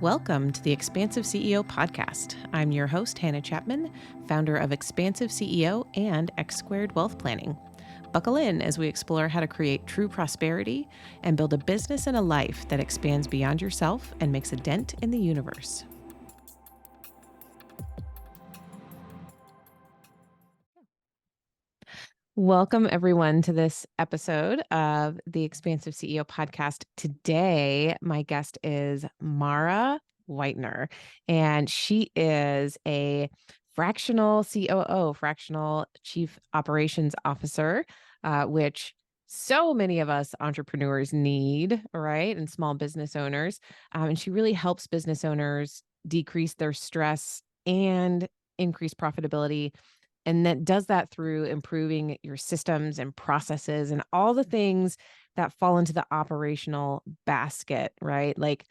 Welcome to the Expansive CEO podcast. I'm your host, Hannah Chapman, founder of Expansive CEO and X Squared Wealth Planning. Buckle in as we explore how to create true prosperity and build a business and a life that expands beyond yourself and makes a dent in the universe. Welcome, everyone, to this episode of the Expansive CEO podcast. Today, my guest is Mara Whitener, and she is a fractional COO, fractional Chief Operations Officer, which so many of us entrepreneurs need, right? And small business owners. And she really helps business owners decrease their stress and increase profitability, and that does that through improving your systems and processes and all the things that fall into the operational basket, right? Like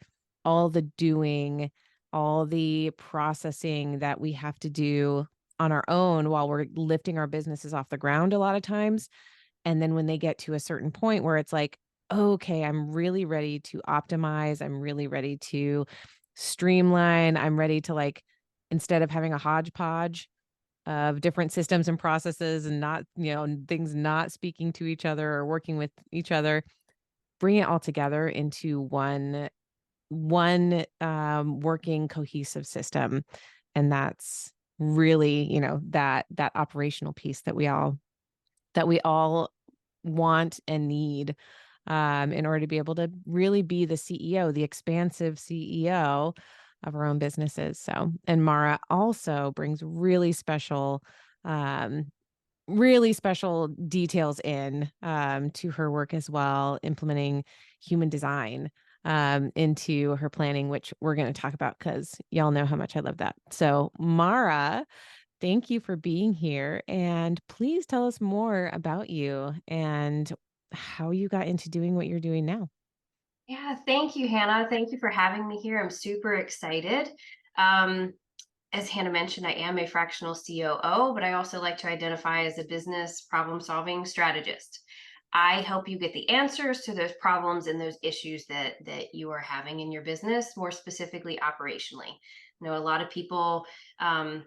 all the doing, all the processing that we have to do on our own while we're lifting our businesses off the ground a lot of times. And then when they get to a certain point where it's like, okay, I'm really ready to optimize, I'm really ready to streamline, I'm ready to, instead of having a hodgepodge of different systems and processes and not, things not speaking to each other or working with each other, bring it all together into one working cohesive system. And that's really, that operational piece that we all want and need in order to be able to really be the CEO, the expansive CEO of our own businesses. So, and Mara also brings really special details in to her work as well, implementing human design into her planning, which we're going to talk about because y'all know how much I love that. So, Mara, thank you for being here, and please tell us more about you and how you got into doing what you're doing now. Yeah, thank you, Hannah. Thank you for having me here. I'm super excited. Um, as Hannah mentioned, I am a fractional COO, but I also like to identify as a business problem-solving strategist. I help you get the answers to those problems and those issues that you are having in your business, more specifically operationally. I know a lot of people, her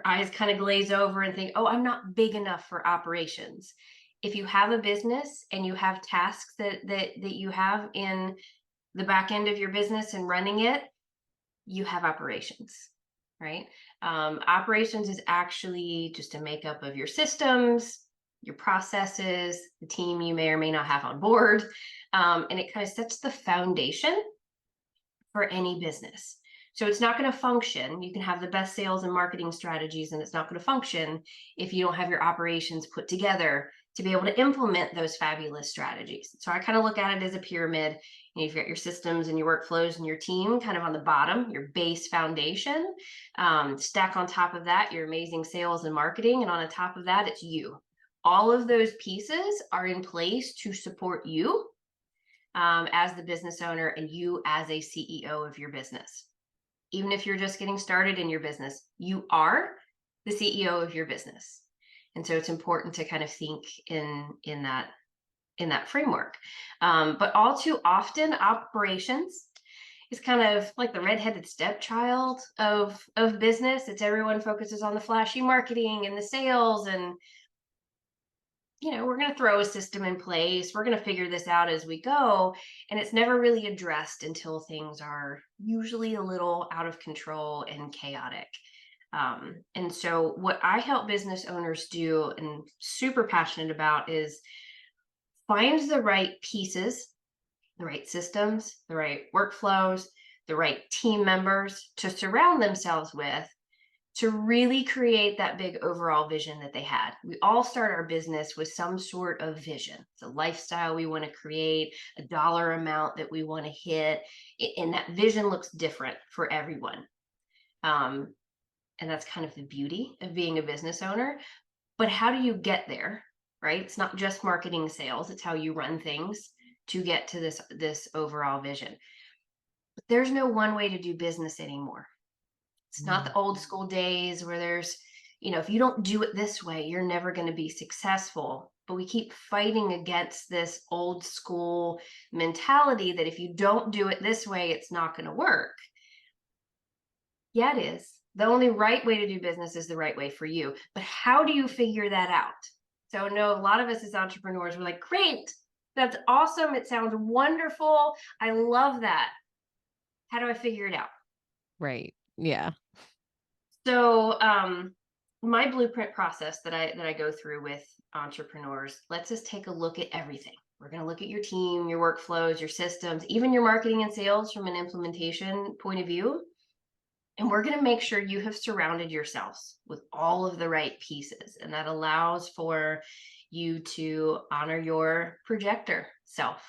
eyes kind of glaze over and think, oh, I'm not big enough for operations. If you have a business and you have tasks that you have in the back end of your business and running it, you have operations, right? Operations is actually just a makeup of your systems, your processes, the team you may or may not have on board. And it kind of sets the foundation for any business. So it's not going to function. You can have the best sales and marketing strategies, and it's not going to function if you don't have your operations put together to be able to implement those fabulous strategies. So I kind of look at it as a pyramid. You've got your systems and your workflows and your team kind of on the bottom, your base foundation. Stack on top of that your amazing sales and marketing, and on the top of that, it's you. All of those pieces are in place to support you as the business owner and you as a CEO of your business. Even if you're just getting started in your business, you are the CEO of your business. And so it's important to kind of think in that framework. But all too often, operations is kind of like the redheaded stepchild of business. It's everyone focuses on the flashy marketing and the sales, and we're going to throw a system in place. We're going to figure this out as we go. And it's never really addressed until things are usually a little out of control and chaotic. And so what I help business owners do and super passionate about is find the right pieces, the right systems, the right workflows, the right team members to surround themselves with to really create that big overall vision that they had. We all start our business with some sort of vision. It's a lifestyle we want to create, a dollar amount that we want to hit, and that vision looks different for everyone. And that's kind of the beauty of being a business owner. But how do you get there, right? It's not just marketing sales, it's how you run things to get to this overall vision. But there's no one way to do business anymore. It's not the old school days where there's, if you don't do it this way, you're never going to be successful. But we keep fighting against this old school mentality that if you don't do it this way, it's not going to work. Yeah, it is. The only right way to do business is the right way for you. But how do you figure that out? So, no, a lot of us as entrepreneurs, we're like, great, that's awesome. It sounds wonderful. I love that. How do I figure it out? Right. Yeah. So, my blueprint process that I go through with entrepreneurs lets us take a look at everything. We're going to look at your team, your workflows, your systems, even your marketing and sales from an implementation point of view. And we're going to make sure you have surrounded yourselves with all of the right pieces. And that allows for you to honor your projector self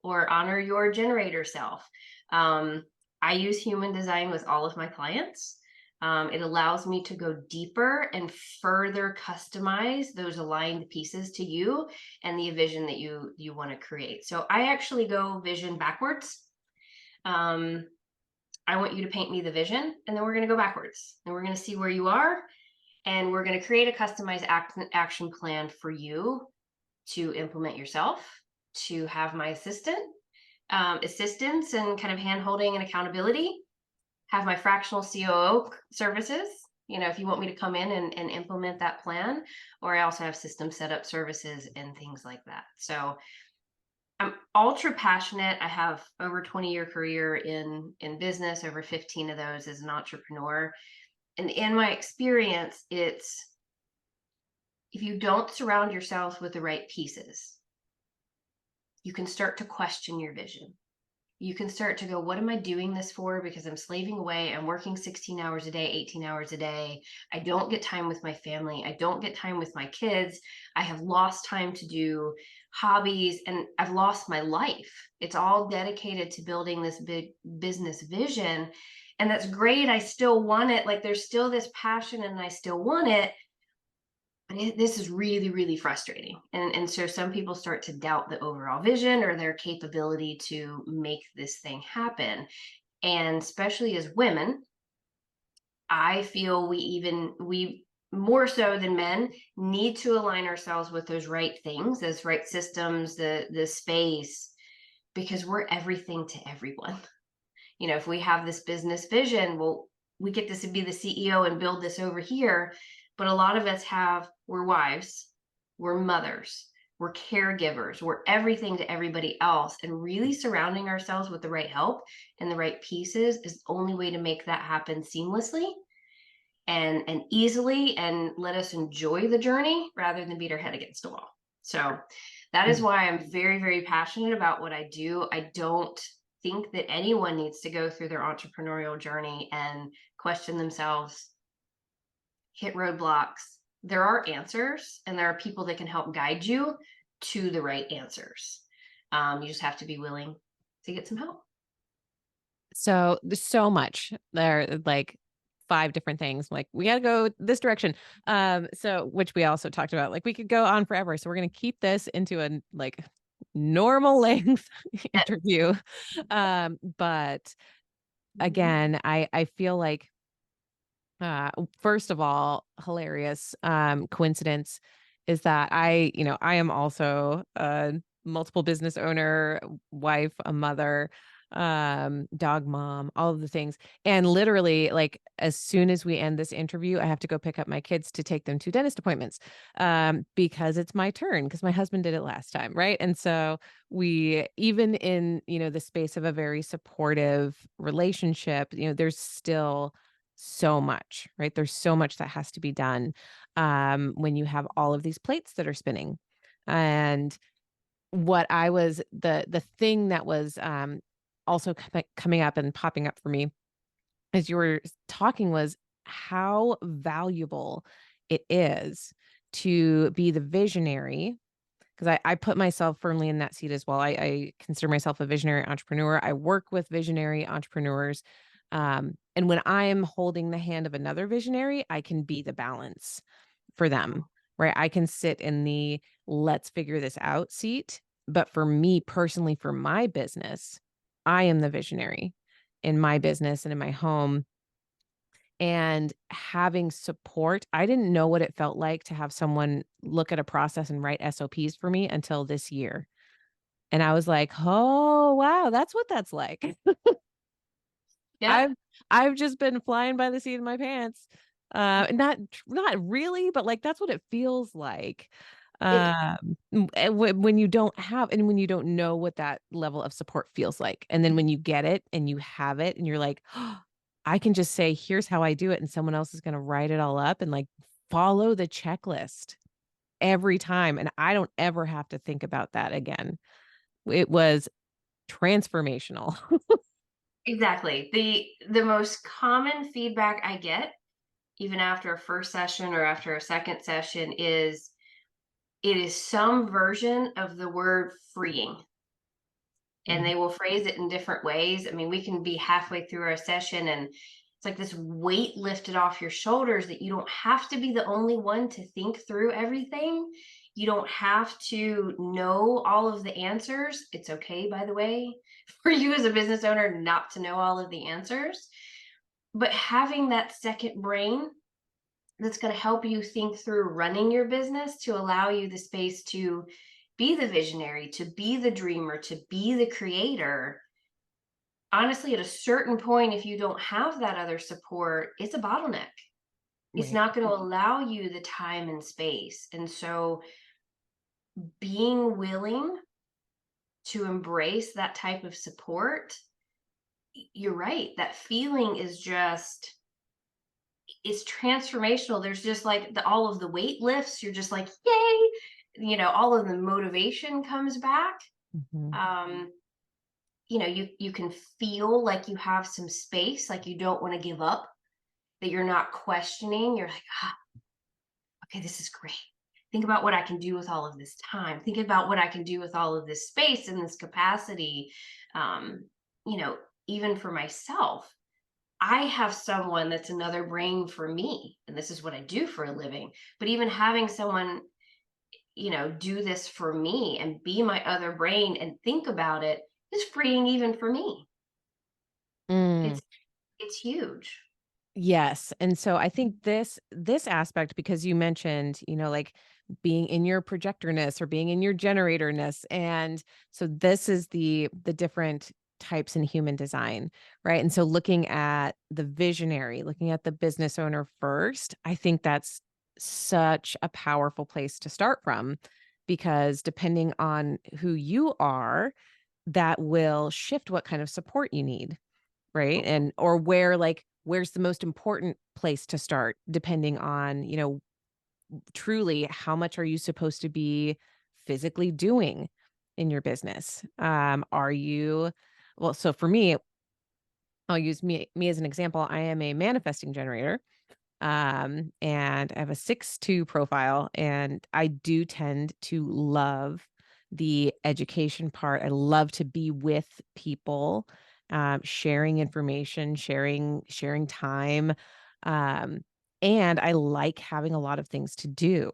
or honor your generator self. Um, I use human design with all of my clients. It allows me to go deeper and further customize those aligned pieces to you and the vision that you want to create. So I actually go vision backwards. Um, I want you to paint me the vision, and then we're going to go backwards and we're going to see where you are. And we're going to create a customized action plan for you to implement yourself, to have my assistance and kind of hand holding and accountability, have my fractional COO services. If you want me to come in and implement that plan, or I also have system setup services and things like that. So I'm ultra passionate. I have over 20-year career in business, over 15 of those as an entrepreneur. And in my experience, it's if you don't surround yourself with the right pieces, you can start to question your vision. You can start to go, what am I doing this for? Because I'm slaving away. I'm working 16 hours a day, 18 hours a day. I don't get time with my family. I don't get time with my kids. I have lost time to do hobbies and I've lost my life. It's all dedicated to building this big business vision. And that's great. I still want it. Like there's still this passion and I still want it. But this is really, really frustrating. And so some people start to doubt the overall vision or their capability to make this thing happen. And especially as women, I feel we more so than men need to align ourselves with those right things, those right systems, the space, because we're everything to everyone. If we have this business vision, well, we get this to be the CEO and build this over here. But a lot of us we're wives, we're mothers, we're caregivers, we're everything to everybody else. And really surrounding ourselves with the right help and the right pieces is the only way to make that happen seamlessly and easily and let us enjoy the journey rather than beat our head against a wall. So that is why I'm very, very passionate about what I do. I don't think that anyone needs to go through their entrepreneurial journey and question themselves, hit roadblocks. There are answers and there are people that can help guide you to the right answers. You just have to be willing to get some help. So there's so much there, like 5 different things. Like we got to go this direction. So which we also talked about, like we could go on forever. So we're going to keep this into a like normal length interview. But again, I feel like, first of all, hilarious, coincidence is that I am also a multiple business owner, wife, a mother, dog mom, all of the things. And literally, like, as soon as we end this interview, I have to go pick up my kids to take them to dentist appointments, because it's my turn because my husband did it last time, right? And so we, even in, the space of a very supportive relationship, there's still so much, right? There's so much that has to be done, when you have all of these plates that are spinning. And what I was the thing that was, also coming up and popping up for me as you were talking was how valuable it is to be the visionary, because I put myself firmly in that seat as well. I consider myself a visionary entrepreneur. I work with visionary entrepreneurs. And when I am holding the hand of another visionary, I can be the balance for them, right? I can sit in the let's figure this out seat. But for me personally, for my business, I am the visionary in my business and in my home. And having support, I didn't know what it felt like to have someone look at a process and write SOPs for me until this year. And I was like, "Oh, wow, that's what that's like." Yep. I've just been flying by the seat of my pants. Not really, but like that's what it feels like. It When you don't have and when you don't know what that level of support feels like. And then when you get it and you have it and you're like, "Oh, I can just say, here's how I do it," and someone else is gonna write it all up and like follow the checklist every time. And I don't ever have to think about that again. It was transformational. exactly. The most common feedback I get, even after a first session or after a second session, is it is some version of the word freeing. And Mhm. they will phrase it in different ways. I mean, we can be halfway through our session and it's like this weight lifted off your shoulders that you don't have to be the only one to think through everything. You don't have to know all of the answers. It's okay, by the way, for you as a business owner not to know all of the answers. But having that second brain that's going to help you think through running your business to allow you the space to be the visionary, to be the dreamer, to be the creator. Honestly, at a certain point, if you don't have that other support, it's a bottleneck. It's Right. not going to allow you the time and space. And so, being willing to embrace that type of support, you're right. That feeling is just, it's transformational. There's just like all of the weight lifts. You're just like, yay. All of the motivation comes back. Mhm. Um, you can feel like you have some space, like you don't want to give up, that you're not questioning. You're like, okay, this is great. Think about what I can do with all of this time. Think about what I can do with all of this space and this capacity. Um, you know, even for myself, I have someone that's another brain for me, and this is what I do for a living. But even having someone, do this for me and be my other brain and think about it is freeing even for me. Mm. It's huge. Yes, and so I think this aspect because you mentioned, like being in your projectorness or being in your generatorness, and so this is the different types in human design, right? And so looking at the visionary, looking at the business owner first, I think that's such a powerful place to start from because depending on who you are, that will shift what kind of support you need. Right? And or where's the most important place to start depending on, truly how much are you supposed to be physically doing in your business? Are you well, so for me, I'll use me as an example. I am a manifesting generator. And I have a 6-2 profile, and I do tend to love the education part. I love to be with people, sharing information, sharing time, um, and I like having a lot of things to do.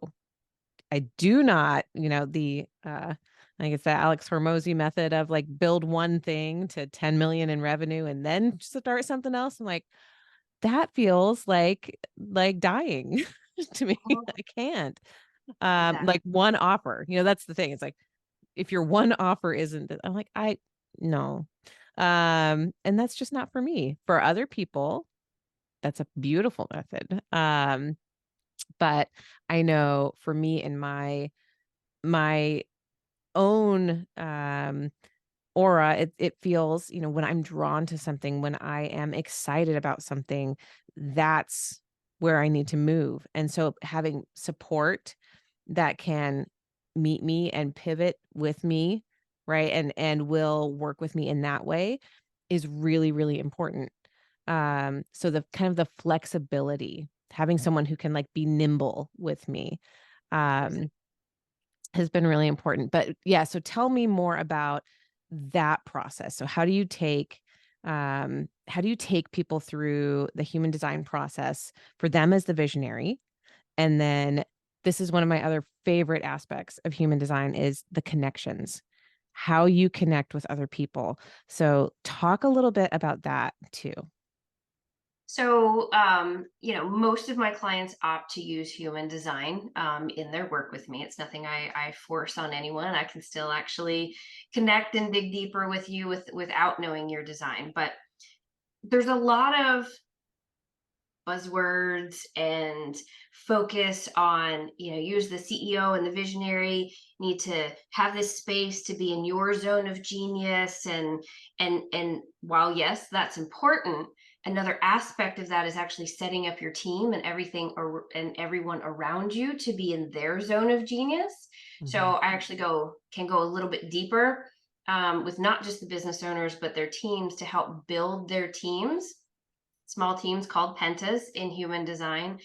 I do not, I think it's the Alex Hormozy method of like build one thing to 10 million in revenue and then start something else. I'm like, that feels like dying to me. Mhm. I can't. Exactly. Like one offer, that's the thing. It's like if your one offer isn't I'm like, I no. And that's just not for me. For other people, that's a beautiful method. But I know for me and my own aura, it feels, when I'm drawn to something, when I am excited about something, that's where I need to move. And so having support that can meet me and pivot with me, right? And will work with me in that way is really, really important. So the kind of the flexibility, having someone who can like be nimble with me. Exactly. Um, has been really important. But yeah, so tell me more about that process. So how do you take people through the human design process for them as the visionary? And then this is one of my other favorite aspects of human design is the connections. How you connect with other people. So talk a little bit about that too. So, most of my clients opt to use human design in their work with me. It's nothing I force on anyone. I can still actually connect and dig deeper with you without knowing your design. But there's a lot of buzzwords and focus on, you as the CEO and the visionary need to have this space to be in your zone of genius. And while yes, that's important, another aspect of that is actually setting up your team and everything and everyone around you to be in their zone of genius. So Mhm. I actually can go a little bit deeper, with not just the business owners but their teams, to help build their teams, small teams called pentas in human design,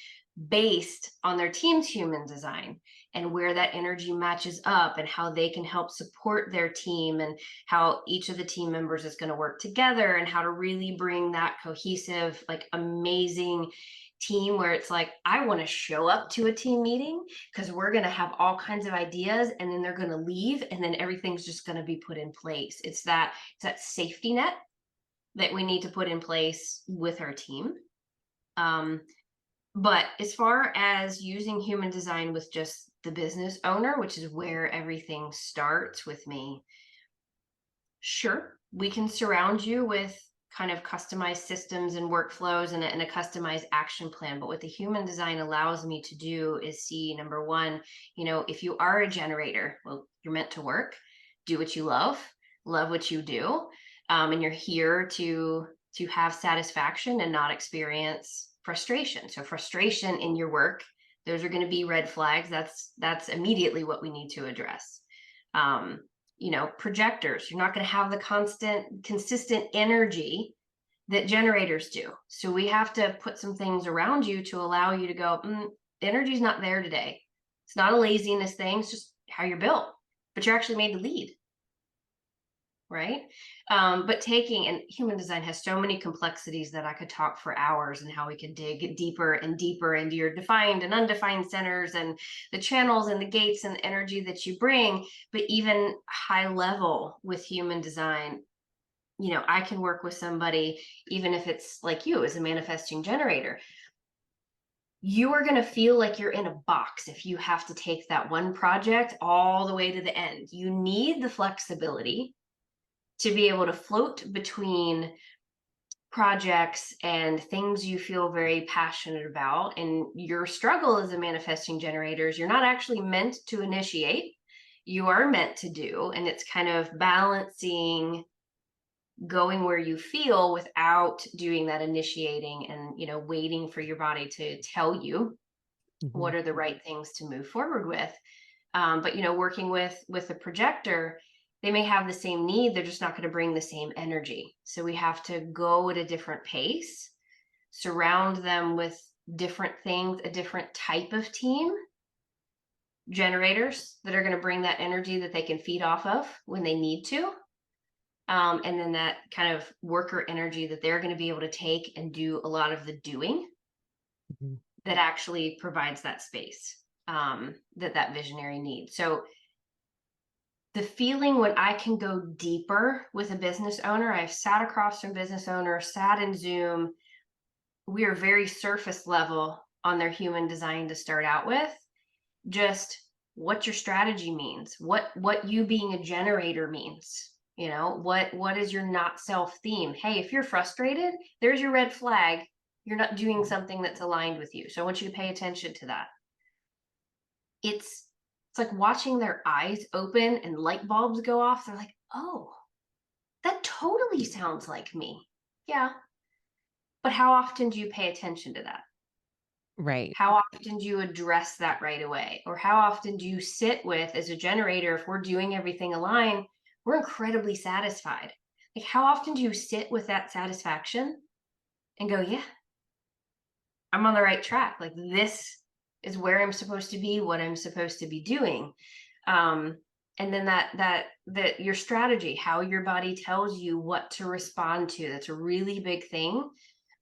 based on their team's human design, and where that energy matches up and how they can help support their team, and how each of the team members is going to work together, and how to really bring that cohesive, like, amazing team where it's like, I want to show up to a team meeting because we're going to have all kinds of ideas, and then they're going to leave, and then everything's just going to be put in place. It's that safety net that we need to put in place with our team. Um, but as far as using human design with just the business owner, which is where everything starts with me, sure, we can surround you with kind of customized systems and workflows and a customized action plan. But what the human design allows me to do is see, number one, if you are a generator, well, you're meant to work, do what you love what you do, and you're here to have satisfaction and not experience frustration. So frustration in your work, those are going to be red flags. That's immediately what we need to address. Um, Projectors, you're not going to have the consistent energy that generators do. So we have to put some things around you to allow you to go, the energy's not there today. It's not a laziness thing. It's just how you're built, but you're actually made to lead. Right. But and human design has so many complexities that I could talk for hours, and how we could dig deeper and deeper into your defined and undefined centers and the channels and the gates and the energy that you bring. But even high level with human design, I can work with somebody, even if it's like you as a manifesting generator. You are going to feel like you're in a box if you have to take that one project all the way to the end. You need the flexibility to be able to float between projects and things you feel very passionate about. And your struggle as a manifesting generator is you're not actually meant to initiate, you are meant to do. And it's kind of balancing going where you feel without doing that initiating and, waiting for your body to tell you Mhm. what are the right things to move forward with. But working with a projector, they may have the same need, they're just not going to bring the same energy. So we have to go at a different pace, surround them with different things, a different type of team, generators that are going to bring that energy that they can feed off of when they need to. And then that kind of worker energy that they're going to be able to take and do a lot of the doing, Mhm. that actually provides that space, that visionary needs. So the feeling when I can go deeper with a business owner, I've sat across from business owners, sat in Zoom. We are very surface level on their human design to start out with. Just what your strategy means, what you being a generator means. What is your not self theme? Hey, if you're frustrated, there's your red flag. You're not doing something that's aligned with you. So I want you to pay attention to that. It's like watching their eyes open and light bulbs go off. They're like, oh, that totally sounds like me. Yeah. But how often do you pay attention to that? Right. How often do you address that right away? Or how often do you sit with, as a generator, if we're doing everything aligned, we're incredibly satisfied. Like, how often do you sit with that satisfaction and go, yeah, I'm on the right track. Like, this is where I'm supposed to be, what I'm supposed to be doing. Um, and then that your strategy, how your body tells you what to respond to. That's a really big thing,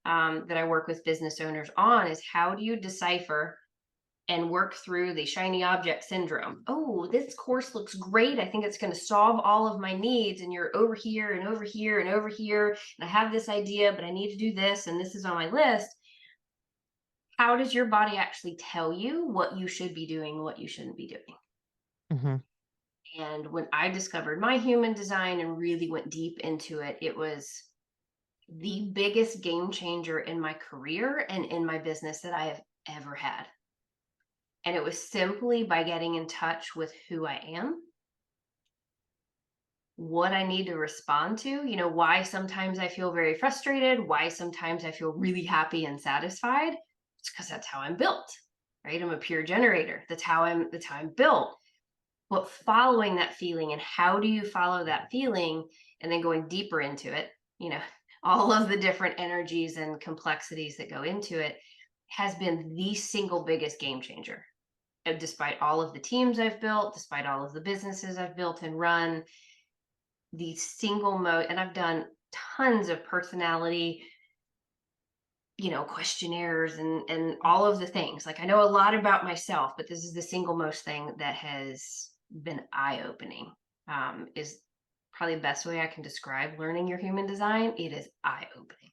that I work with business owners on, is how do you decipher and work through the shiny object syndrome. Oh, this course looks great. I think it's going to solve all of my needs. And you're over here and over here and over here. And I have this idea, but I need to do this. And this is on my list. How does your body actually tell you what you should be doing, what you shouldn't be doing? Mhm. And when I discovered my human design and really went deep into it, it was the biggest game changer in my career and in my business that I have ever had. And it was simply by getting in touch with who I am, what I need to respond to, why sometimes I feel very frustrated, why sometimes I feel really happy and satisfied. It's because that's how I'm built, right? I'm a pure generator. That's how I'm built. But following that feeling, and how do you follow that feeling, and then going deeper into it, you know, all of the different energies and complexities that go into it, has been the single biggest game changer. And despite all of the teams I've built, despite all of the businesses I've built and run, the single mode, and I've done tons of personality, questionnaires and all of the things. Like, I know a lot about myself, but this is the single most thing that has been eye-opening. Is probably the best way I can describe learning your human design. It is eye-opening.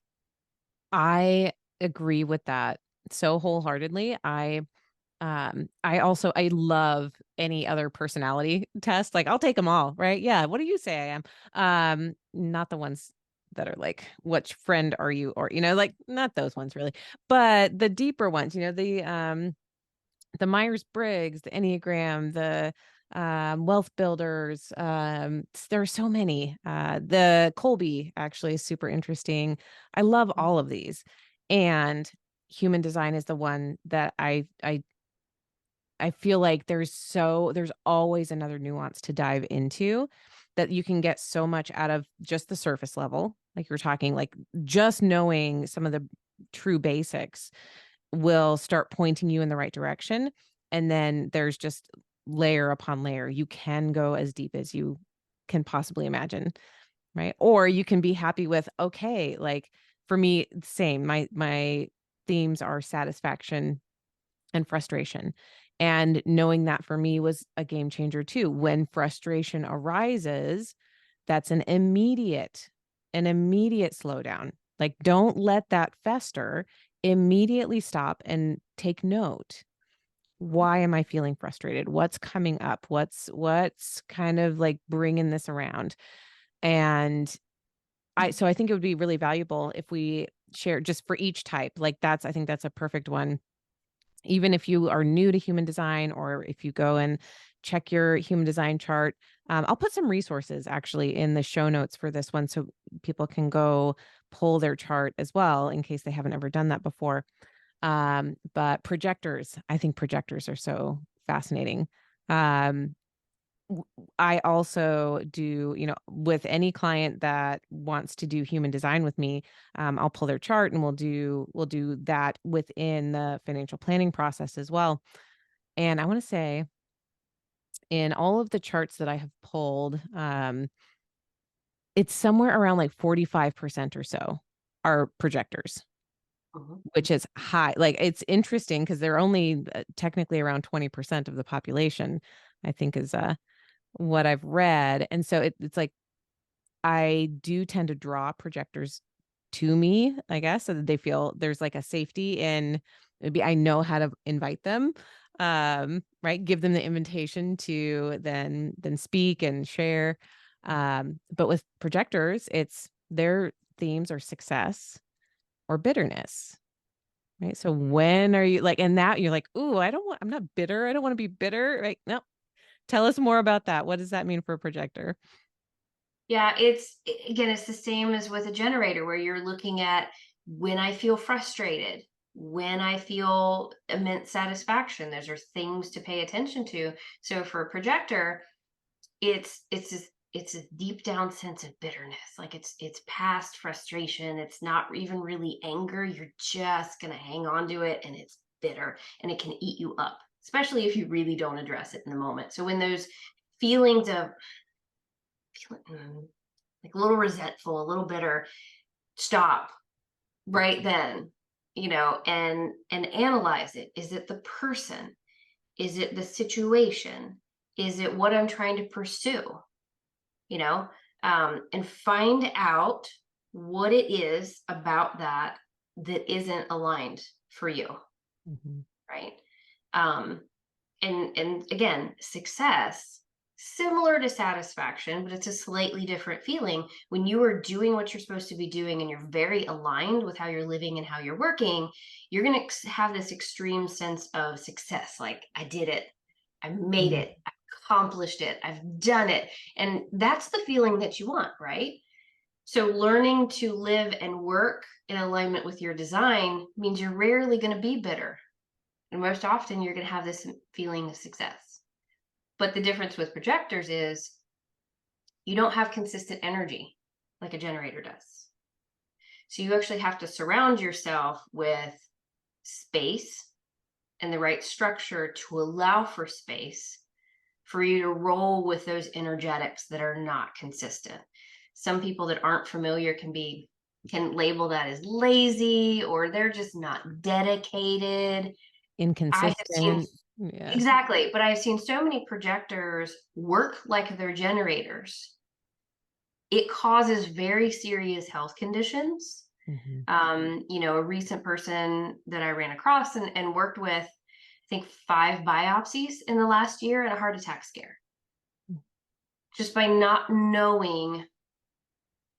I agree with that so wholeheartedly. I love any other personality test. Like, I'll take them all, right? Yeah. What do you say I am? Not the ones that are like, which friend are you? Or, like, not those ones really, but the deeper ones, the Myers-Briggs, the Enneagram, the Wealth Builders. There are so many. The Colby actually is super interesting. I love all of these. And human design is the one that I feel like there's always another nuance to dive into, that you can get so much out of just the surface level. Like you're talking, like just knowing some of the true basics will start pointing you in the right direction. And then there's just layer upon layer. You can go as deep as you can possibly imagine, right? Or you can be happy with, okay, like for me, same. My themes are satisfaction and frustration. And knowing that for me was a game changer too. When frustration arises, that's an immediate slowdown. Like, don't let that fester. Immediately stop and take note. Why am I feeling frustrated? What's coming up? What's kind of like bringing this around? And I think it would be really valuable if we share just for each type. Like, I think that's a perfect one. Even if you are new to human design, or if you go and check your human design chart, I'll put some resources actually in the show notes for this one, so people can go pull their chart as well in case they haven't ever done that before. But projectors, I think projectors are so fascinating. Um, I also do, with any client that wants to do human design with me, I'll pull their chart and we'll do that within the financial planning process as well. And I want to say, in all of the charts that I have pulled, it's somewhere around like 45% or so are projectors, Mhm. which is high. Like, it's interesting because they're only technically around 20% of the population, I think, is what I've read. And so it's like, I do tend to draw projectors to me, I guess, so that they feel there's like a safety in, maybe I know how to invite them, right? Give them the invitation to then speak and share. But with projectors, it's their themes are success or bitterness, right? So when are you like, and that you're like, ooh, I'm not bitter. I don't want to be bitter, right? No. Tell us more about that. What does that mean for a projector? Yeah, again, it's the same as with a generator, where you're looking at when I feel frustrated, when I feel immense satisfaction. Those are things to pay attention to. So for a projector, it's a deep down sense of bitterness. Like, it's past frustration. It's not even really anger. You're just gonna hang on to it, and it's bitter, and it can eat you up, especially if you really don't address it in the moment. So when those feelings of like a little resentful, a little bitter, stop right then, and analyze it. Is it the person? Is it the situation? Is it what I'm trying to pursue? You know, and find out what it is about that isn't aligned for you, Mhm. right? Um, and again, success. similar to satisfaction, but it's a slightly different feeling. When you are doing what you're supposed to be doing and you're very aligned with how you're living and how you're working, you're going to have this extreme sense of success. Like, I did it, I made Mhm. it, I accomplished it, I've done it. And that's the feeling that you want, right? So, learning to live and work in alignment with your design means you're rarely going to be bitter. And most often, you're going to have this feeling of success. But the difference with projectors is you don't have consistent energy like a generator does. So you actually have to surround yourself with space and the right structure to allow for space for you to roll with those energetics that are not consistent. Some people that aren't familiar can label that as lazy, or they're just not dedicated. I have seen Inconsistent. Yeah. Exactly, but I've seen so many projectors work like they're generators. It causes very serious health conditions. Mhm. A recent person that I ran across and worked with, I think 5 biopsies in the last year and a heart attack scare, just by not knowing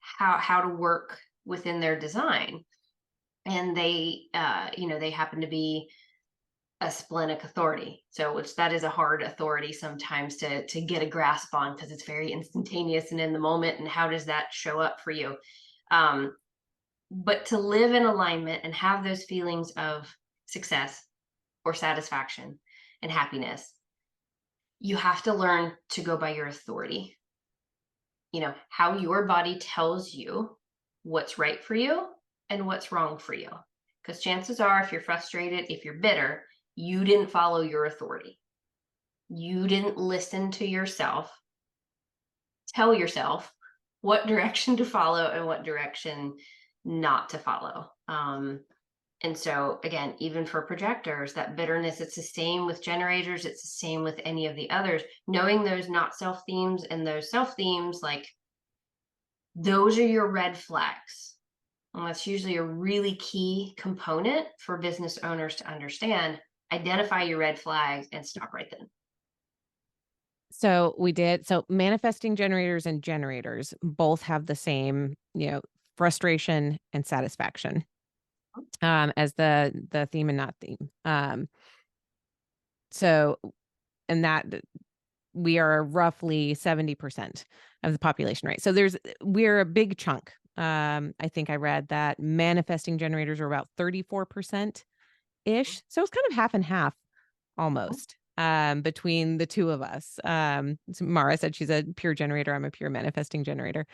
how to work within their design. And they happen to be a splenic authority. So, which that is a hard authority sometimes to get a grasp on, because it's very instantaneous and in the moment. And how does that show up for you? Um, but to live in alignment and have those feelings of success or satisfaction and happiness, you have to learn to go by your authority. How your body tells you what's right for you and what's wrong for you. Because chances are, if you're frustrated, if you're bitter, you didn't follow your authority. You didn't listen to yourself, tell yourself what direction to follow and what direction not to follow. And so, again, even for projectors, that bitterness, it's the same with generators, it's the same with any of the others. Knowing those not self themes and those self themes, like, those are your red flags. And that's usually a really key component for business owners to understand. Identify your red flags and stop right then. So manifesting generators and generators both have the same, frustration and satisfaction, as the theme and not theme. So and that we are roughly 70% of the population, right? So we're a big chunk. I think I read that manifesting generators are about 34% ish. So it's kind of half and half almost, between the two of us. So Mara said she's a pure generator. I'm a pure manifesting generator.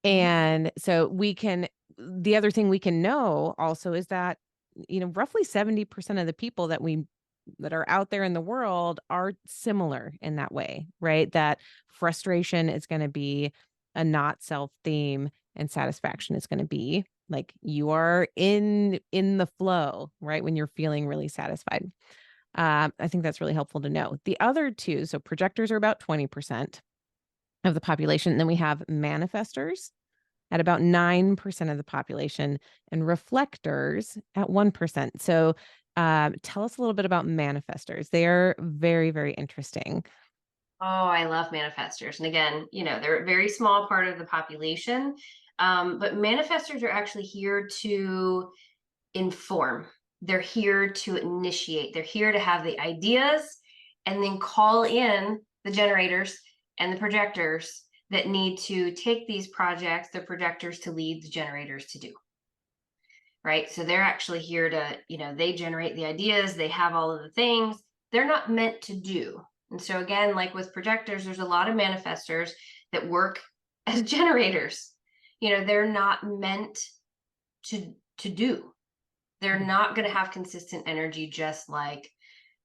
Mhm. And so the other thing we can know also is that, roughly 70% of the people that are out there in the world are similar in that way, right? That frustration is going to be a not self theme, and satisfaction is going to be like you are in the flow, right? When you're feeling really satisfied. I think that's really helpful to know. The other two, so projectors are about 20% of the population. And then we have manifestors at about 9% of the population and reflectors at 1%. So tell us a little bit about manifestors. They are very, very interesting. Oh, I love manifestors. And again, they're a very small part of the population. But manifestors are actually here to inform. They're here to initiate. They're here to have the ideas and then call in the generators and the projectors that need to take these projects, the projectors to lead, the generators to do. Right. So they're actually here to, they generate the ideas, they have all of the things. They're not meant to do. And so, again, like with projectors, there's a lot of manifestors that work as generators. They're not meant to do. They're not going to have consistent energy, just like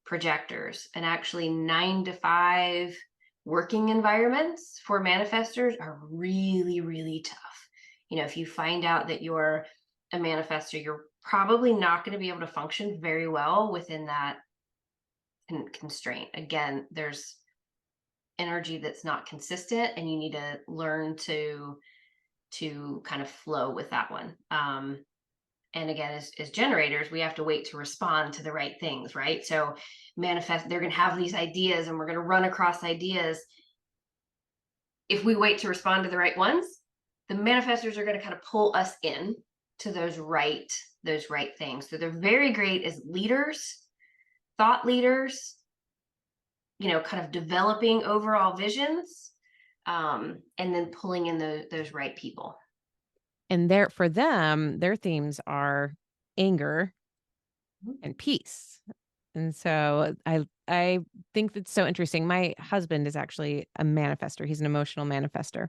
projectors. And actually, 9 to 5 working environments for manifestors are really, really tough. If you find out that you're a manifestor, you're probably not going to be able to function very well within that constraint. Again, there's energy that's not consistent, and you need to learn to kind of flow with that one. And again, as generators, we have to wait to respond to the right things, right? So they're going to have these ideas, and we're going to run across ideas. if we wait to respond to the right ones, the manifestors are going to kind of pull us in to those right things. So they're very great as leaders, thought leaders, kind of developing overall visions, and then pulling in those right people. And for them, their themes are anger Mhm. and peace. And so I think that's so interesting. My husband is actually a manifester. He's an emotional manifester.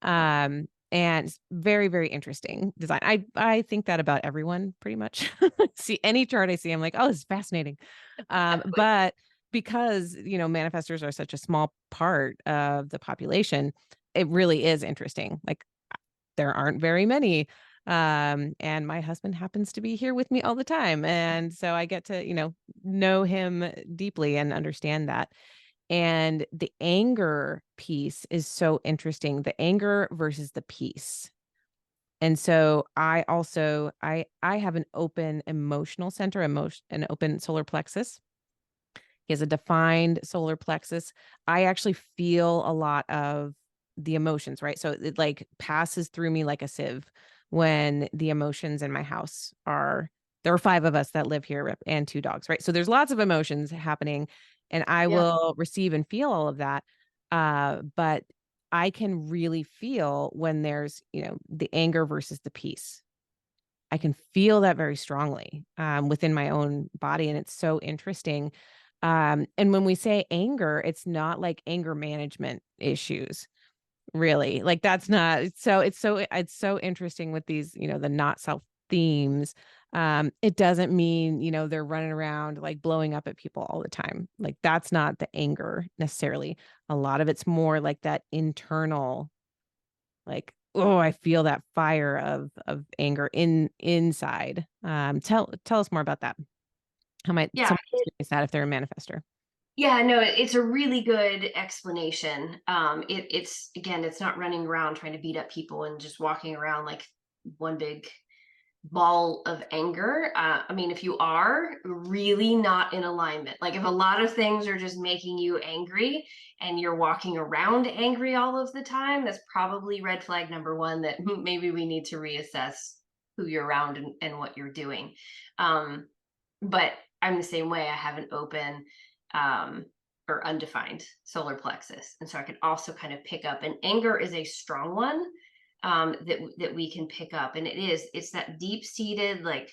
And it's very, very interesting design. I think that about everyone pretty much. See any chart I see, I'm like, oh, this is fascinating. Exactly. But because, manifestors are such a small part of the population, it really is interesting. Like there aren't very many. And my husband happens to be here with me all the time. And so I get to, know him deeply and understand that. And the anger piece is so interesting, the anger versus the peace. And so I have an open emotional center, an open solar plexus. He has a defined solar plexus. I actually feel a lot of the emotions, right? So it like passes through me like a sieve when the emotions in my house are there are 5 of us that live here and 2 dogs, right? So there's lots of emotions happening and I Yeah. will receive and feel all of that. But I can really feel when there's, the anger versus the peace. I can feel that very strongly, within my own body, and it's so interesting. And when we say anger, it's not like anger management issues, really. Like that's not it's so interesting with these, the not self themes. It doesn't mean, they're running around like blowing up at people all the time. Like that's not the anger necessarily. A lot of it's more like that internal like, oh, I feel that fire of anger inside. Tell us more about that. How might Yeah. someone experience that if they're a manifester? Yeah, no, it's a really good explanation. It's again, it's not running around trying to beat up people and just walking around like one big ball of anger. I mean, if you are really not in alignment, like if a lot of things are just making you angry and you're walking around angry all of the time, that's probably red flag number one that maybe we need to reassess who you're around and what you're doing. Um, but I'm the same way. I have an open um, or undefined solar plexus, and so I can also kind of pick up. And anger is a strong one that we can pick up, and it's that deep seated like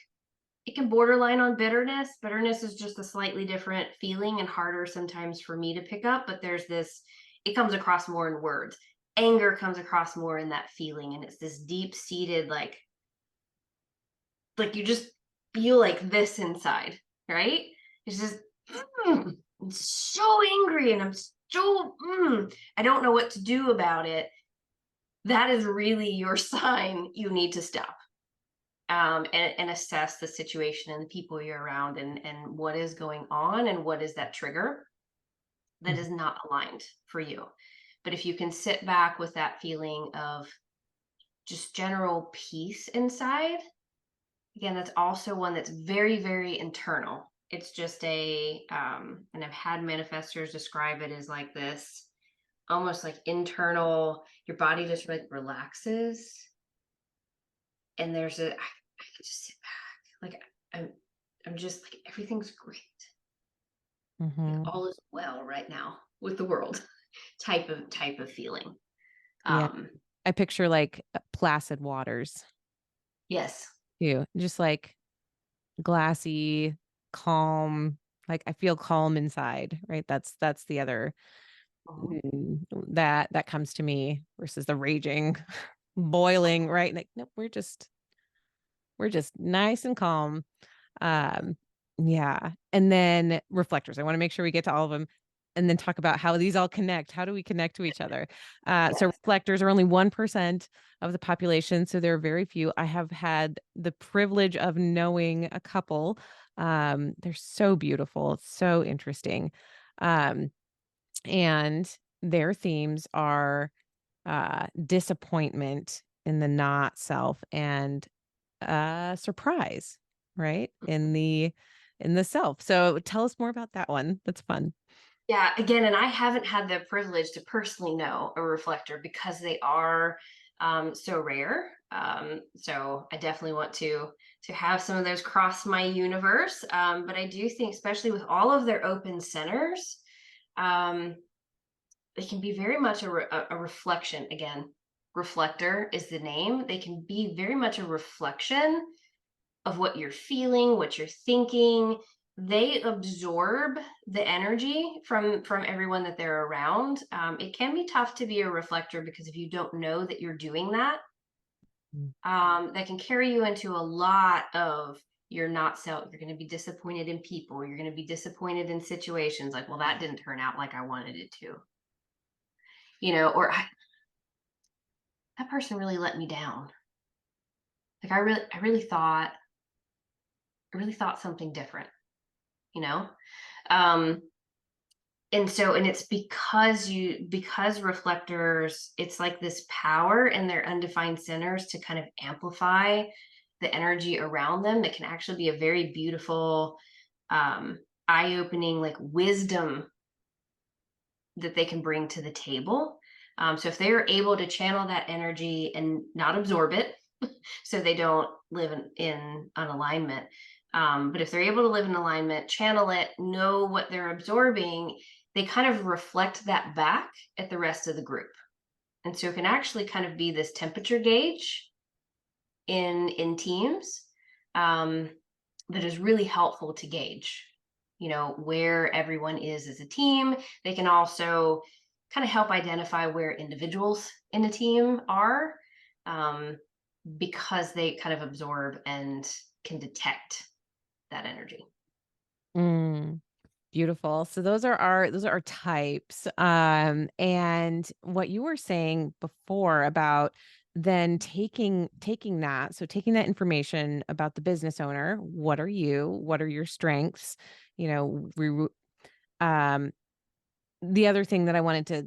it can borderline on bitterness. Bitterness is just a slightly different feeling and harder sometimes for me to pick up. But there's this. It comes across more in words. Anger comes across more in that feeling, and it's this deep seated like you just feel like this inside, right? It's just I'm so angry and I'm so I don't know what to do about it. That is really your sign you need to stop and assess the situation and the people you're around and what is going on and what is that trigger that Mhm. is not aligned for you. But if you can sit back with that feeling of just general peace inside. Again, that's also one that's very, very internal. It's just and I've had manifestors describe it as like this, almost like internal. Your body just like relaxes, and I can just sit back, like I'm, I'm just like everything's great, like Mhm. all is well right now with the world, type of feeling. Yeah. Um, I picture like placid waters yes. too, just like glassy, calm. Like I feel calm inside, right? That's the other Mhm. that comes to me versus the raging, boiling, right? Like, nope, we're just nice and calm. Um, yeah. And then reflectors. I want to make sure we get to all of them and then talk about how these all connect. How do we connect to each other? So Yes. reflectors are only 1% of the population. So there are very few. I have had the privilege of knowing a couple. They're so beautiful. It's so interesting. Um, and their themes are disappointment in the not self and surprise, right? In the self. So tell us more about that one. That's fun. Yeah, again, and I haven't had the privilege to personally know a reflector because they are so rare. So I definitely want to have some of those cross my universe. But I do think, especially with all of their open centers, um, they can be very much a reflection. Again, reflector is the name. They can be very much a reflection of what you're feeling, what you're thinking. They absorb the energy from everyone that they're around. It can be tough to be a reflector because if you don't know that you're doing that, Mm. that can carry you into a lot of you're not self. You're going to be disappointed in people. You're going to be disappointed in situations like, well, that didn't turn out like I wanted it to, or that person really let me down. Like I really thought something different, you know. Um, and it's because reflectors, it's like this power in their undefined centers to kind of amplify the energy around them that can actually be a very beautiful, um, eye-opening, like wisdom that they can bring to the table. So if they are able to channel that energy and not absorb it, so they don't live in unalignment. But if they're able to live in alignment, channel it, know what they're absorbing, they kind of reflect that back at the rest of the group. And so it can actually kind of be this temperature gauge in teams, um, that is really helpful to gauge, where everyone is as a team. They can also kind of help identify where individuals in a team are, um, because they kind of absorb and can detect that energy. Mm. Beautiful. So those are our types. And what you were saying before about then taking that, so taking that information about the business owner, what are you? What are your strengths? You know, um the other thing that I wanted to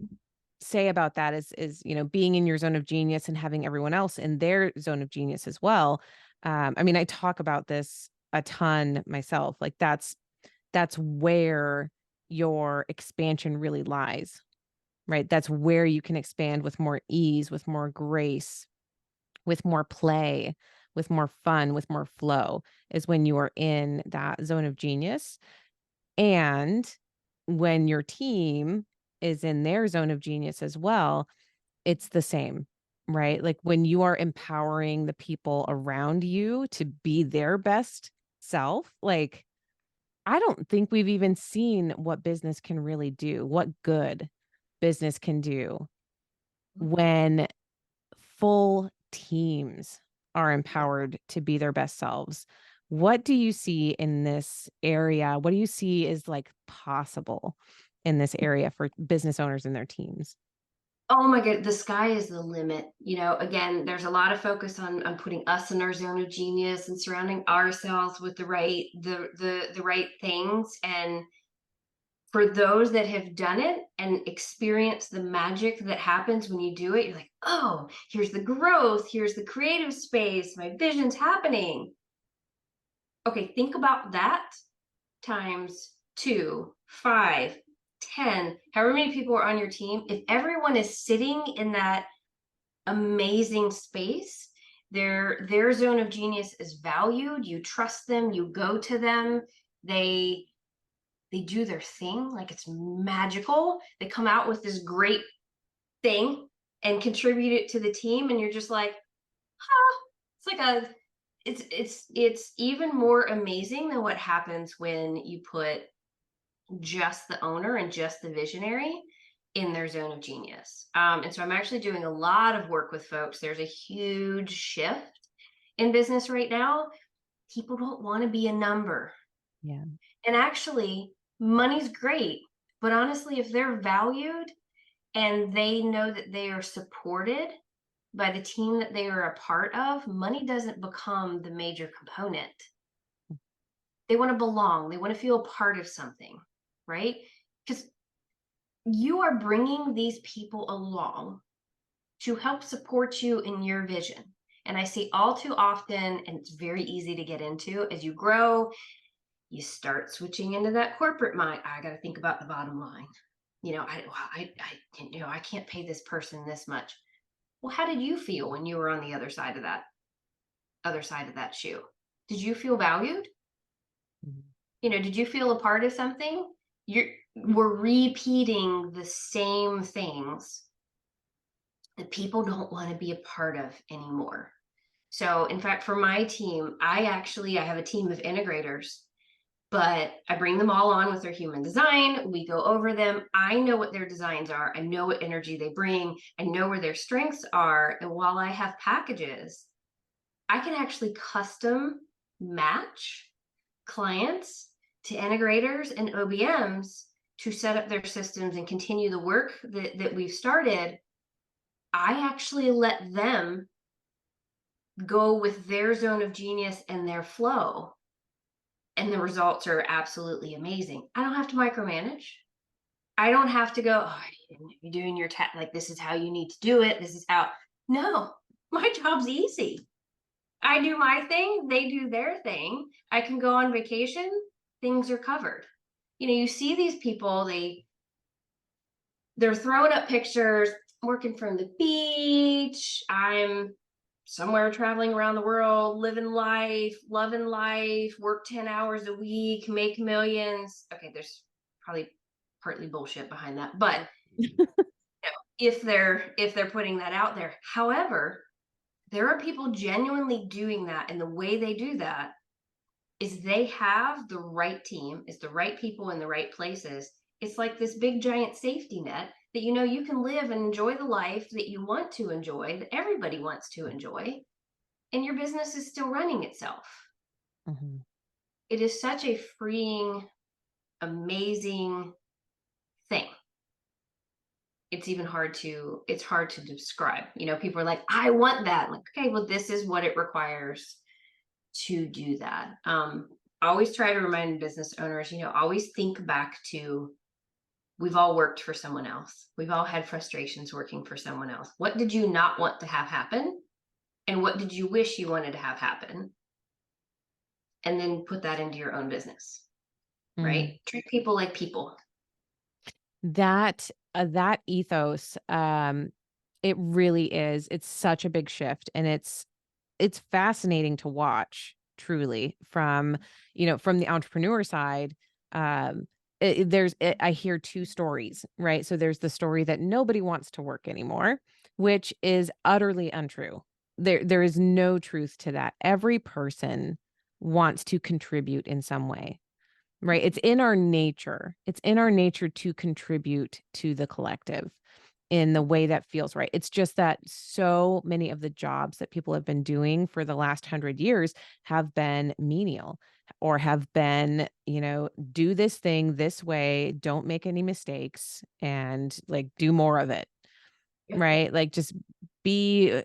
say about that is, being in your zone of genius and having everyone else in their zone of genius as well. I mean, I talk about this a ton myself. Like that's where your expansion really lies, right? That's where you can expand with more ease, with more grace, with more play, with more fun, with more flow, is when you are in that zone of genius. And when your team is in their zone of genius as well, it's the same, right? Like when you are empowering the people around you to be their best self, like I don't think we've even seen what business can really do, what good business can do when full teams are Yeah. empowered to be their best selves. What do you see in this area? What do you see is like possible in this area for business owners and their teams? Oh my god, the sky is the limit. Again, there's a lot of focus on putting us in our zone of genius and surrounding ourselves with the right things. And for those that have done it and experienced the magic that happens when you do it, you're like, oh, here's the growth, here's the creative space, my vision's happening. Okay, think about that times two, five, 10, however many people are on your team. If everyone is sitting in that amazing space, their zone of genius is valued, you trust them, you go to them, they they do their thing like it's magical. They come out with this great thing and contribute it to the team, and you're just like, huh. It's like it's even more amazing than what happens when you put just the owner and just the visionary in their zone of genius. And so I'm actually doing a lot of work with folks. There's a huge shift in business right now. People don't want to be a number. Yeah. And actually, money's great. But honestly, if they're valued and they know that they are supported by the team that they are a part of, money doesn't become the major component. They want to belong, they want to feel a part of something, right? Because you are bringing these people along to help support you in your vision. And I see all too often, and it's very easy to get into as you grow, You start switching into that corporate mind. I got to think about the bottom line. I can't pay this person this much. Well, how did you feel when you were on the other side of that shoe? Did you feel valued? Mhm. Did you feel a part of something? We're repeating the same things that people don't want to be a part of anymore. So, in fact, for my team, I have a team of integrators, but I bring them all on with their human design. We go over them. I know what their designs are. I know what energy they bring. I know where their strengths are. And while I have packages, I can actually custom match clients to integrators and OBMs to set up their systems and continue the work that we've started. I actually let them go with their zone of genius and their flow, and the results are absolutely amazing. I don't have to micromanage. I don't have to go, oh, you're doing your like this is how you need to do it. This is how. No, my job's easy. I do my thing, they do their thing. I can go on vacation, things are covered. You see these people, they're throwing up pictures, working from the beach. I'm somewhere traveling around the world, living life, loving life, work 10 hours a week, make millions. Okay, there's probably partly bullshit behind that, but if they're putting that out there. However, there are people genuinely doing that, and the way they do that is they have the right team, it's the right people in the right places. It's like this big giant safety net that you can live and enjoy the life that you want to enjoy, that everybody wants to enjoy, and your business is still running itself. Mhm. It is such a freeing, amazing thing. It's hard to describe. People are like, I want that. I'm like, okay, well, this is what it requires to do that. I always try to remind business owners, always think back to, we've all worked for someone else. We've all had frustrations working for someone else. What did you not want to have happen? And what did you wish you wanted to have happen? And then put that into your own business, Mm. right? Treat people like people. That ethos, it really is. It's such a big shift, and it's fascinating to watch, truly, from the entrepreneur side. Um, I hear two stories, right? So there's the story that nobody wants to work anymore, which is utterly untrue. There is no truth to that. Every person wants to contribute in some way. Right? It's in our nature. It's in our nature to contribute to the collective in the way that feels right. It's just that so many of the jobs that people have been doing for the last 100 years have been menial, or have been, do this thing this way, don't make any mistakes, and like do more of it, Yep. right? Like just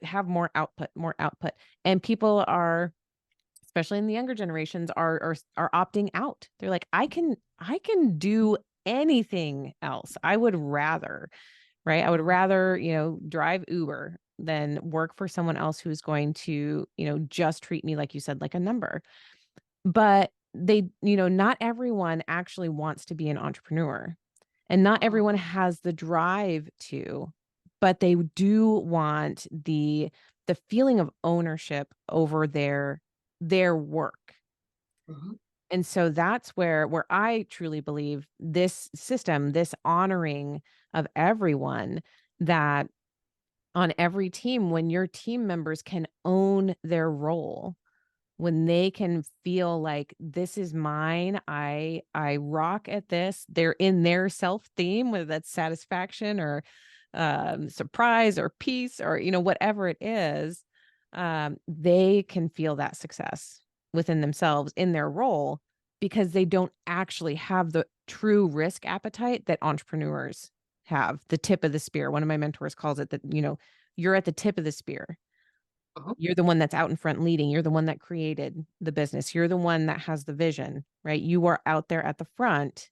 have more output, more output. And people are, especially in the younger generations, are opting out. They're like, I can do anything else. I would rather, right? I would rather, drive Uber than work for someone else who's going to, just treat me, like you said, like a number. But not everyone actually wants to be an entrepreneur, and not Mhm. everyone has the drive to, but they do want the feeling of ownership over their work. Mhm. And so that's where I truly believe this system, this honoring of everyone, that on every team, when your team members can own their role, when they can feel like this is mine, I rock at this, they're in their self theme, whether that's satisfaction or surprise or peace, or whatever it is, they can feel that success within themselves in their role, because they don't actually have the true risk appetite that entrepreneurs have. The tip of the spear, one of my mentors calls it, that you're at the tip of the spear. Mhm. You're the one that's out in front leading. You're the one that created the business. You're the one that has the vision, right? You are out there at the front.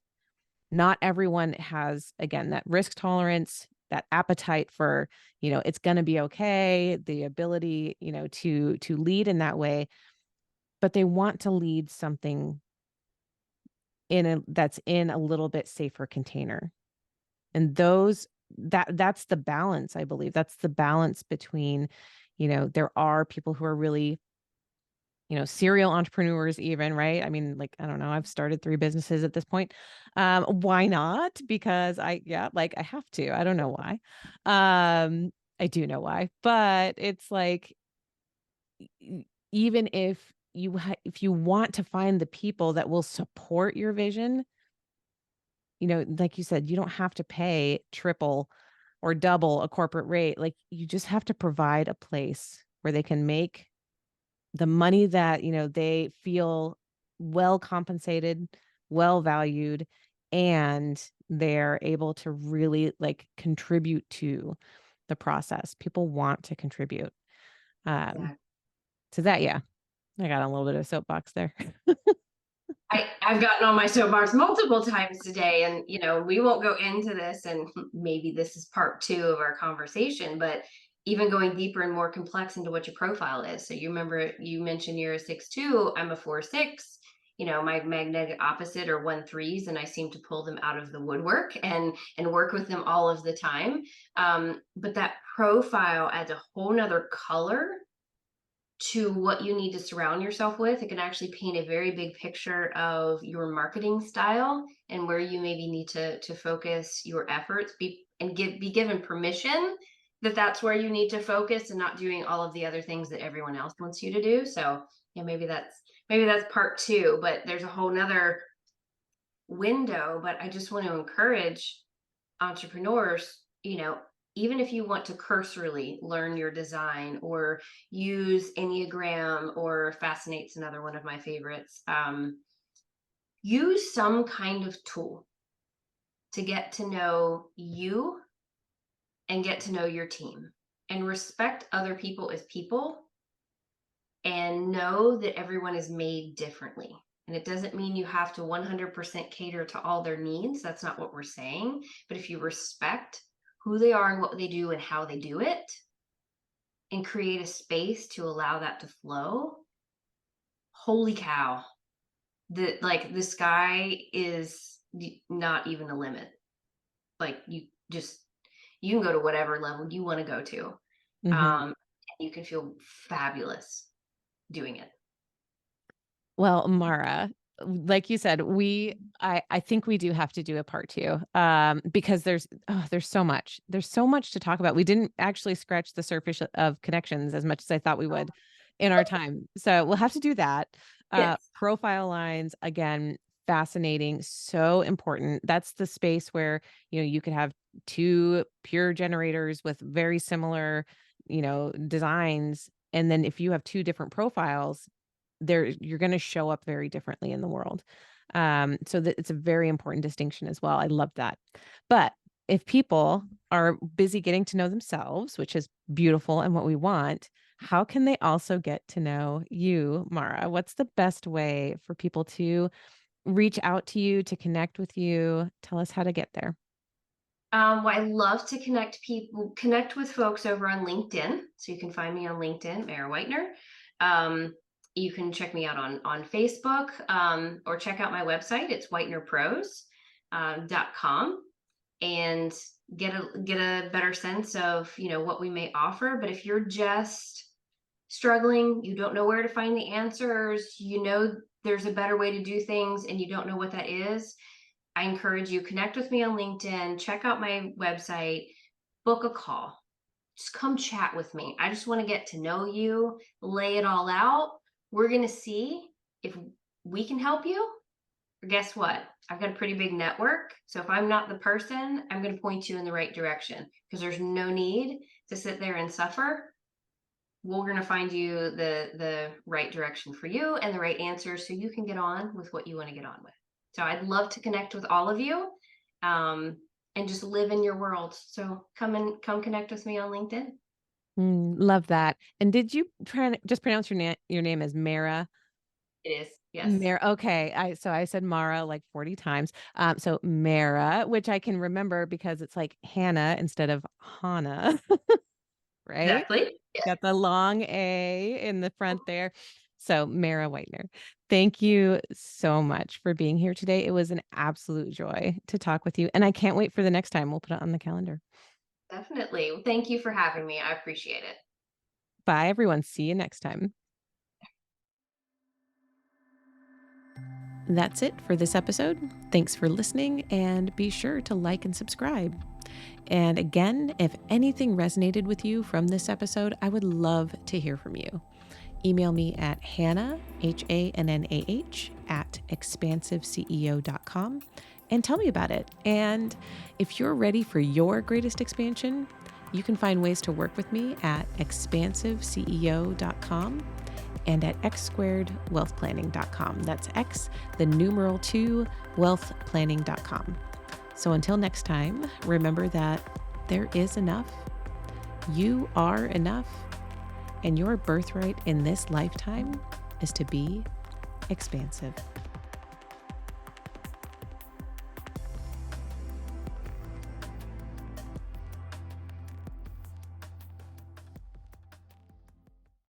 Not everyone has, again, that risk tolerance, that appetite for, it's going to be okay, the ability, to lead in that way, but they want to lead something that's in a little bit safer container. And that's the balance, I believe. That's the balance between, there are people who are really, serial entrepreneurs even, right? I mean, like, I don't know, I've started 3 businesses at this point. Why not? Because I have to. I don't know why. I do know why, but it's like, even if if you want to find the people that will support your vision, like you said, you don't have to pay triple or double a corporate rate. Like, you just have to provide a place where they can make the money that, they feel well compensated, well valued, and they're able to really like contribute to the process. People want to contribute. Um, Exactly. to that, yeah, I got a little bit of soapbox there. I've gotten on my soapbox multiple times today, and we won't go into this, and maybe this is part two of our conversation, but even going deeper and more complex into what your profile is. So you remember you mentioned you're a 6'2", I'm a 4'6". My magnetic opposite are 1'3s, and I seem to pull them out of the woodwork and work with them all of the time. But that profile adds a whole nother color to what you need to surround yourself with. It can actually paint a very big picture of your marketing style and where you maybe need to focus your efforts, be given permission that that's where you need to focus and not doing all of the other things that everyone else wants you to do. So yeah, maybe that's part two, but there's a whole nother window. But I just want to encourage entrepreneurs, even if you want to cursorily learn your design or use Enneagram, or Fascinate's another one of my favorites, use some kind of tool to get to know you and get to know your team, and respect other people as people, and know that everyone is made differently. And it doesn't mean you have to 100% cater to all their needs. That's not what we're saying. But if you respect who they are and what they do and how they do it, and create a space to allow that to flow, holy cow, the sky is not even a limit. Like, you can go to whatever level you want to go to. Mhm. Um, you can feel fabulous doing it. Well, Mara, like you said, I think we do have to do a part two, because there's so much. There's so much to talk about. We didn't actually scratch the surface of connections as much as I thought we would in our time. So we'll have to do that. Yes. Profile lines, again, fascinating, so important. That's the space where, you could have two pure generators with very similar, designs. And then if you have two different profiles, you're going to show up very differently in the world. So that it's a very important distinction as well. I love that. But if people are busy getting to know themselves, which is beautiful and what we want, how can they also get to know you, Mara? What's the best way for people to reach out to you, to connect with you? Tell us how to get there. Well, I love to connect with folks over on LinkedIn. So you can find me on LinkedIn, Mara Whitener. You can check me out on Facebook, or check out my website. It's whitenerpros.com, and get a better sense of what we may offer. But if you're just struggling, you don't know where to find the answers, there's a better way to do things, and you don't know what that is, I encourage you, connect with me on LinkedIn, check out my website, book a call. Just come chat with me. I just want to get to know you, lay it all out. We're going to see if we can help you. Or guess what? I've got a pretty big network. So if I'm not the person, I'm going to point you in the right direction, because there's no need to sit there and suffer. We're going to find you the right direction for you and the right answers so you can get on with what you want to get on with. So I'd love to connect with all of you, and just live in your world. So come connect with me on LinkedIn. Love that. And did you try and just pronounce your name as Mara? It is. Yes. Mara. Okay. I said Mara like 40 times. So Mara, which I can remember because it's like Hannah instead of Hannah, right? Exactly. Yes. Got the long A in the front there. So, Mara Whitener, thank you so much for being here today. It was an absolute joy to talk with you, and I can't wait for the next time. We'll put it on the calendar. Definitely. Well, thank you for having me. I appreciate it. Bye, everyone. See you next time. That's it for this episode. Thanks for listening, and be sure to like and subscribe. And again, if anything resonated with you from this episode, I would love to hear from you. Email me at Hannah, HANNAH, at expansiveceo.com and tell me about it. And if you're ready for your greatest expansion, you can find ways to work with me at expansiveceo.com and at x2wealthplanning.com. That's X, the numeral 2, wealthplanning.com. So until next time, remember that there is enough, you are enough, and your birthright in this lifetime is to be expansive.